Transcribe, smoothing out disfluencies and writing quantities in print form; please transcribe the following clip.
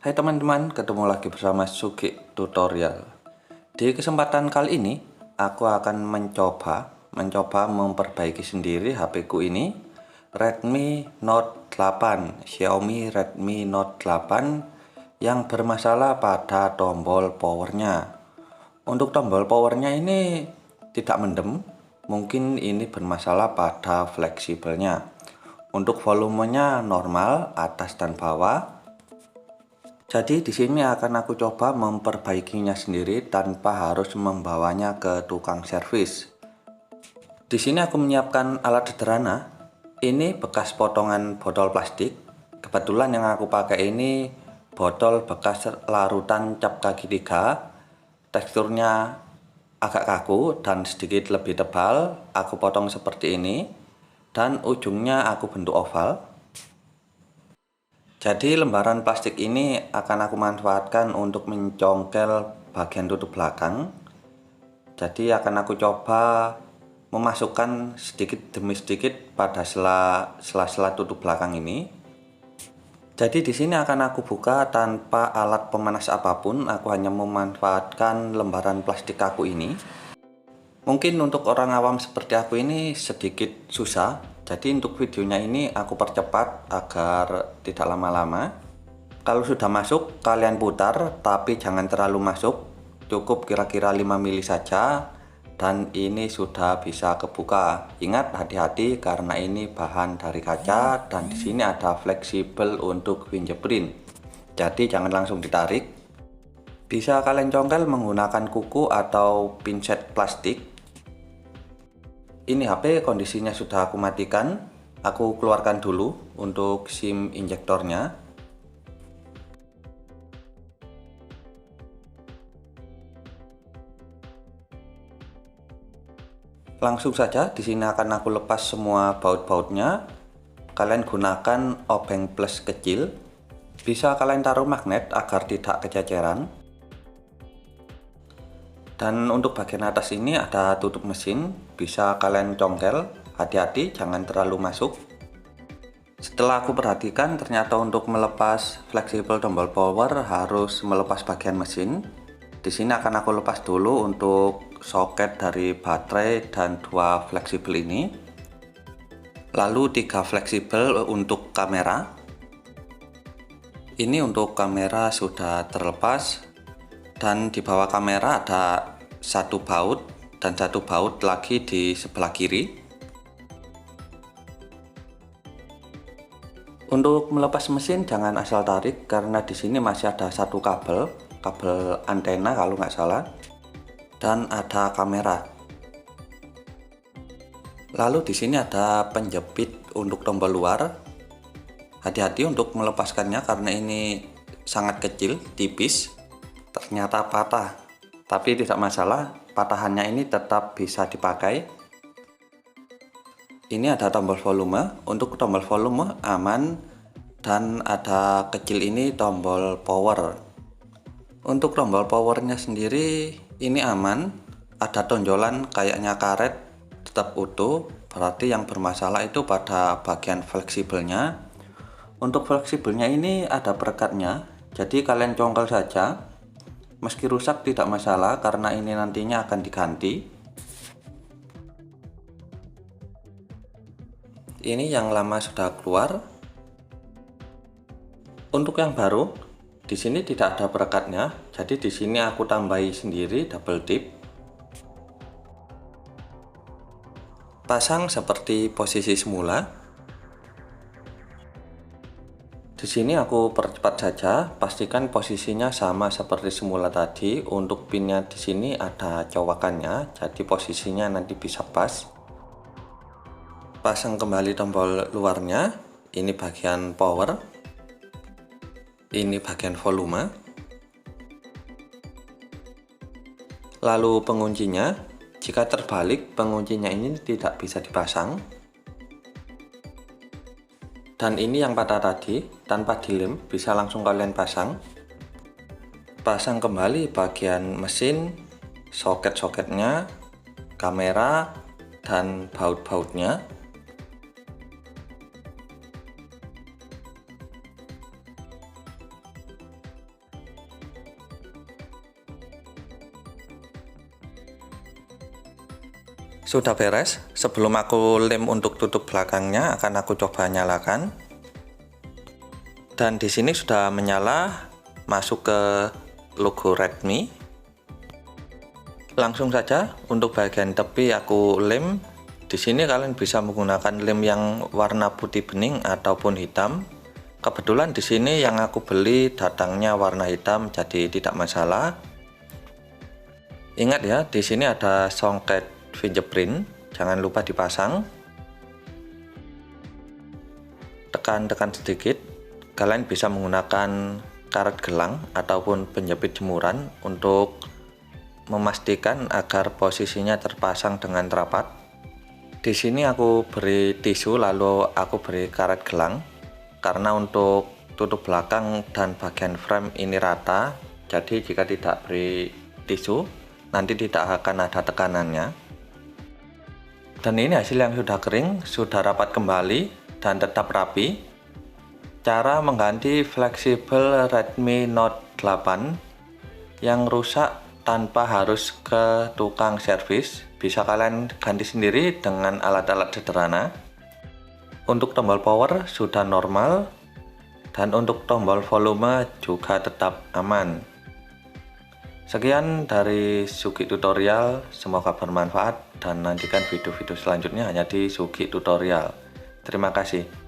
Hai teman-teman, ketemu lagi bersama Sugi Tutorial. Di kesempatan kali ini, aku akan mencoba memperbaiki sendiri HP ku ini, Redmi Note 8, Xiaomi Redmi Note 8 yang bermasalah pada tombol powernya. Untuk tombol powernya ini tidak mendem, mungkin ini bermasalah pada fleksibelnya. Untuk volumenya normal, atas dan bawah. Jadi di sini akan aku coba memperbaikinya sendiri tanpa harus membawanya ke tukang servis. Di sini aku menyiapkan alat sederhana. Ini bekas potongan botol plastik. Kebetulan yang aku pakai ini botol bekas larutan cap kaki 3. Teksturnya agak kaku dan sedikit lebih tebal. Aku potong seperti ini dan ujungnya aku bentuk oval. Jadi lembaran plastik ini akan aku manfaatkan untuk mencongkel bagian tutup belakang. Jadi akan aku coba memasukkan sedikit demi sedikit pada sela-sela tutup belakang ini. Jadi di sini akan aku buka tanpa alat pemanas apapun. Aku hanya memanfaatkan lembaran plastik kaku ini. Mungkin untuk orang awam seperti aku ini sedikit susah. Jadi untuk videonya ini aku percepat agar tidak lama-lama. Kalau sudah masuk kalian putar, tapi jangan terlalu masuk, cukup kira-kira 5 mili saja dan ini sudah bisa kebuka. Ingat hati-hati karena ini bahan dari kaca dan di sini ada fleksibel untuk fingerprint. Jadi jangan langsung ditarik. Bisa kalian congkel menggunakan kuku atau pinset plastik. Ini HP kondisinya sudah aku matikan. Aku keluarkan dulu untuk SIM injektornya. Langsung saja di sini akan aku lepas semua baut-bautnya. Kalian gunakan obeng plus kecil. Bisa kalian taruh magnet agar tidak kececeran. Dan untuk bagian atas ini ada tutup mesin, bisa kalian congkel, hati-hati jangan terlalu masuk. Setelah aku perhatikan ternyata untuk melepas fleksibel tombol power harus melepas bagian mesin. Di sini akan aku lepas dulu untuk soket dari baterai dan 2 fleksibel ini. Lalu 3 fleksibel untuk kamera. Ini untuk kamera sudah terlepas. Dan di bawah kamera ada 1 baut dan 1 baut lagi di sebelah kiri. Untuk melepas mesin jangan asal tarik karena di sini masih ada 1 kabel antena kalau nggak salah, dan ada kamera. Lalu di sini ada penjepit untuk tombol luar. Hati-hati untuk melepaskannya karena ini sangat kecil, tipis. Ternyata patah, tapi tidak masalah, patahannya ini tetap bisa dipakai. Ini ada tombol volume, untuk tombol volume aman, dan ada kecil ini tombol power. Untuk tombol powernya sendiri ini aman, ada tonjolan kayaknya karet, tetap utuh, berarti yang bermasalah itu pada bagian fleksibelnya. Untuk fleksibelnya ini ada perekatnya, jadi kalian congkel saja. Meski rusak tidak masalah karena ini nantinya akan diganti. Ini yang lama sudah keluar. Untuk yang baru, di sini tidak ada perekatnya, jadi di sini aku tambahi sendiri double tip. Pasang seperti posisi semula. Di sini aku percepat saja, pastikan posisinya sama seperti semula tadi. Untuk pinnya di sini ada cowakannya, jadi posisinya nanti bisa pas. Pasang kembali tombol luarnya, ini bagian power, ini bagian volume. Lalu penguncinya, jika terbalik penguncinya ini tidak bisa dipasang. Dan ini yang patah tadi, tanpa dilem, bisa langsung kalian pasang. Pasang kembali bagian mesin, soket-soketnya, kamera, dan baut-bautnya. Sudah beres. Sebelum aku lem untuk tutup belakangnya, akan aku coba nyalakan. Dan di sini sudah menyala, masuk ke logo Redmi. Langsung saja untuk bagian tepi aku lem. Di sini kalian bisa menggunakan lem yang warna putih bening ataupun hitam. Kebetulan di sini yang aku beli datangnya warna hitam, jadi tidak masalah. Ingat ya, di sini ada songket fingerprint, jangan lupa dipasang. Tekan-tekan sedikit. Kalian bisa menggunakan karet gelang ataupun penjepit jemuran untuk memastikan agar posisinya terpasang dengan rapat. Di sini aku beri tisu lalu aku beri karet gelang karena untuk tutup belakang dan bagian frame ini rata, jadi jika tidak beri tisu nanti tidak akan ada tekanannya. Dan ini hasil yang sudah kering, sudah rapat kembali dan tetap rapi. Cara mengganti fleksibel Redmi Note 8 yang rusak tanpa harus ke tukang servis, bisa kalian ganti sendiri dengan alat-alat sederhana. Untuk tombol power sudah normal dan untuk tombol volume juga tetap aman. Sekian dari Sugi Tutorial, semoga bermanfaat dan nantikan video-video selanjutnya hanya di Sugi Tutorial. Terima kasih.